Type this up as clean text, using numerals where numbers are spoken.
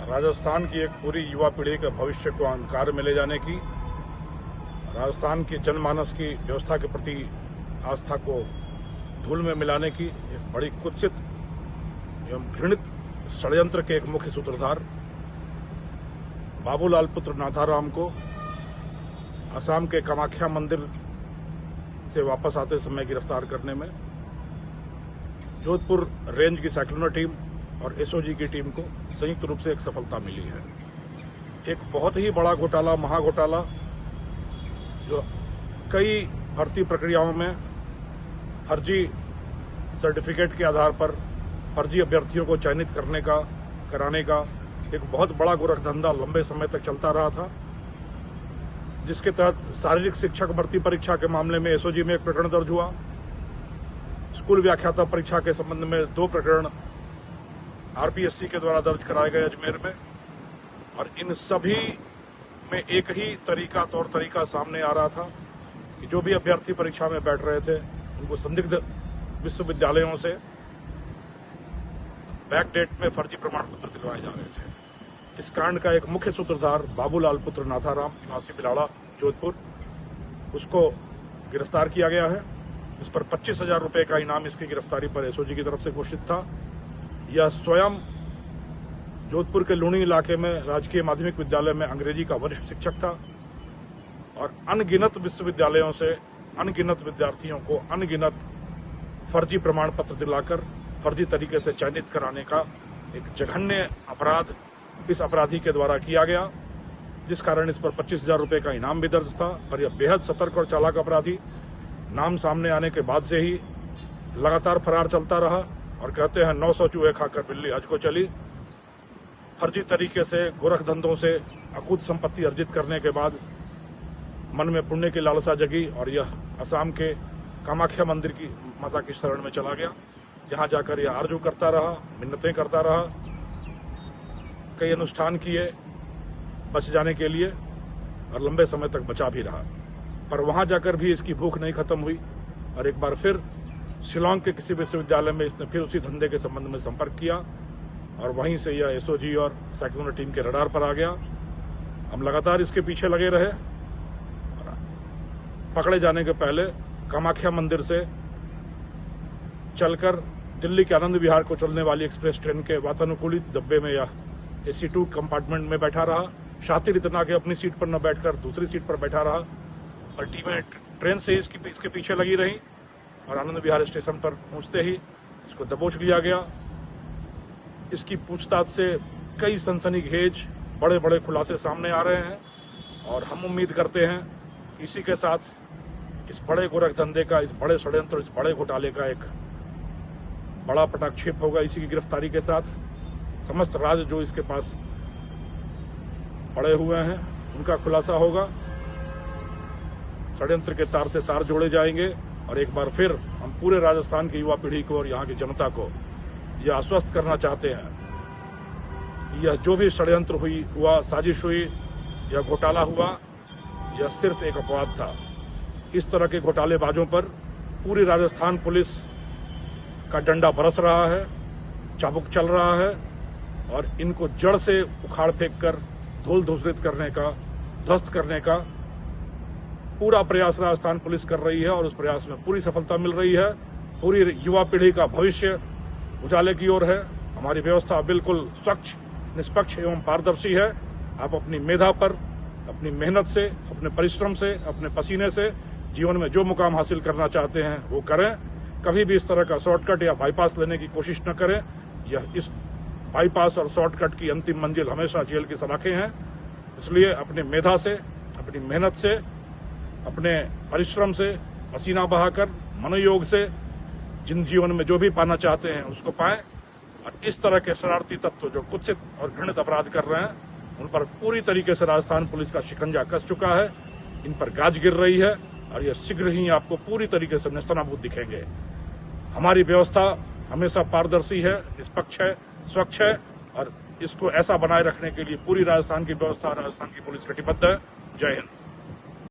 राजस्थान की एक पूरी युवा पीढ़ी के भविष्य को अंधकार में ले जाने की, राजस्थान की जनमानस की व्यवस्था के प्रति आस्था को धूल में मिलाने की एक बड़ी कुत्सित एवं घृणित षड्यंत्र के एक मुख्य सूत्रधार बाबूलाल पुत्र नाथाराम को असम के कामाख्या मंदिर से वापस आते समय गिरफ्तार करने में जोधपुर रेंज की साइक्लोनर टीम और एसओजी की टीम को संयुक्त रूप से एक सफलता मिली है। एक बहुत ही बड़ा घोटाला, महाघोटाला, जो कई भर्ती प्रक्रियाओं में फर्जी सर्टिफिकेट के आधार पर फर्जी अभ्यर्थियों को चयनित कराने का एक बहुत बड़ा गोरखधंधा लंबे समय तक चलता रहा था, जिसके तहत शारीरिक शिक्षक भर्ती परीक्षा के मामले में एसओजी में एक प्रकरण दर्ज हुआ। स्कूल व्याख्याता परीक्षा के संबंध में 2 प्रकरण आरपीएससी के द्वारा दर्ज कराए गए अजमेर में, और इन सभी में एक ही तौर तरीका सामने आ रहा था कि जो भी अभ्यर्थी परीक्षा में बैठ रहे थे उनको संदिग्ध विश्वविद्यालयों से बैक डेट में फर्जी प्रमाण पत्र दिलवाए जा रहे थे। इस कांड का एक मुख्य सूत्रधार बाबूलाल पुत्र नाथाराम, निवासी बिलाड़ा, जोधपुर, उसको गिरफ्तार किया गया है। इस पर 25,000 रुपए का इनाम इसकी गिरफ्तारी पर एसओजी की तरफ से घोषित था। यह स्वयं जोधपुर के लूणी इलाके में राजकीय माध्यमिक विद्यालय में अंग्रेजी का वरिष्ठ शिक्षक था और अनगिनत विश्वविद्यालयों से अनगिनत विद्यार्थियों को अनगिनत फर्जी प्रमाण पत्र दिलाकर फर्जी तरीके से चयनित कराने का एक जघन्य अपराध इस अपराधी के द्वारा किया गया, जिस कारण इस पर 25,000 रुपए का इनाम भी दर्ज था। पर यह बेहद सतर्क और चालाक अपराधी नाम सामने आने के बाद से ही लगातार फरार चलता रहा और कहते हैं 900 चूहे खाकर बिल्ली हज को चली। फर्जी तरीके से गोरखधंधों से अकूत संपत्ति अर्जित करने के बाद मन में पुण्य की लालसा जगी और यह असम के कामाख्या मंदिर की माता की शरण में चला गया, जहां जाकर यह आरजू करता रहा, मिन्नतें करता रहा, कई अनुष्ठान किए बच जाने के लिए और लंबे समय तक बचा भी रहा। पर वहां जाकर भी इसकी भूख नहीं खत्म हुई और एक बार फिर शिलांग के किसी विश्वविद्यालय में इसने फिर उसी धंधे के संबंध में संपर्क किया और वहीं से यह एसओजी और साइक्लोनर टीम के रडार पर आ गया। हम लगातार इसके पीछे लगे रहे। पकड़े जाने के पहले कामाख्या मंदिर से चलकर दिल्ली के आनंद विहार को चलने वाली एक्सप्रेस ट्रेन के वातानुकूलित डब्बे में या AC2 कंपार्टमेंट में बैठा रहा। शातिर इतना कि अपनी सीट पर न बैठकर दूसरी सीट पर बैठा रहा और टीमें ट्रेन से इसके पीछे लगी रही और आनंद विहार स्टेशन पर पहुंचते ही इसको दबोच लिया गया। इसकी पूछताछ से कई सनसनीखेज बड़े बड़े खुलासे सामने आ रहे हैं और हम उम्मीद करते हैं कि इसी के साथ इस बड़े गोरखधंधे का, इस बड़े षड्यंत्र, इस बड़े घोटाले का एक बड़ा पटाक्षेप होगा। इसी की गिरफ्तारी के साथ समस्त राज जो इसके पास पड़े हुए हैं उनका खुलासा होगा, षड्यंत्र के तार से तार जोड़े जाएंगे और एक बार फिर हम पूरे राजस्थान की युवा पीढ़ी को और यहाँ की जनता को यह आश्वस्त करना चाहते हैं, यह जो भी षड्यंत्र हुआ, साजिश हुई, यह घोटाला हुआ, यह सिर्फ एक अपवाद था। इस तरह के घोटालेबाजों पर पूरी राजस्थान पुलिस का डंडा बरस रहा है, चाबुक चल रहा है और इनको जड़ से उखाड़ फेंक कर धूल धूसरित करने का, ध्वस्त करने का पूरा प्रयास राजस्थान पुलिस कर रही है और उस प्रयास में पूरी सफलता मिल रही है। पूरी युवा पीढ़ी का भविष्य उजाले की ओर है। हमारी व्यवस्था बिल्कुल स्वच्छ, निष्पक्ष एवं पारदर्शी है। आप अपनी मेधा पर, अपनी मेहनत से, अपने परिश्रम से, अपने पसीने से जीवन में जो मुकाम हासिल करना चाहते हैं वो करें। कभी भी इस तरह का शॉर्टकट या बाईपास लेने की कोशिश न करें। यह इस बाईपास और शॉर्टकट की अंतिम मंजिल हमेशा जेल की सलाखें हैं। इसलिए अपनी मेधा से, अपनी मेहनत से, अपने परिश्रम से, पसीना बहाकर, मनोयोग से जिन जीवन में जो भी पाना चाहते हैं उसको पाएं और इस तरह के शरारती तत्व जो कुत्सित और घृणित अपराध कर रहे हैं उन पर पूरी तरीके से राजस्थान पुलिस का शिकंजा कस चुका है। इन पर गाज गिर रही है और यह शीघ्र ही आपको पूरी तरीके से नेस्तनाबूद दिखेंगे। हमारी व्यवस्था हमेशा पारदर्शी है, निष्पक्ष है, स्वच्छ है और इसको ऐसा बनाए रखने के लिए पूरी राजस्थान की व्यवस्था, राजस्थान की पुलिस कटिबद्ध है। जय हिंद।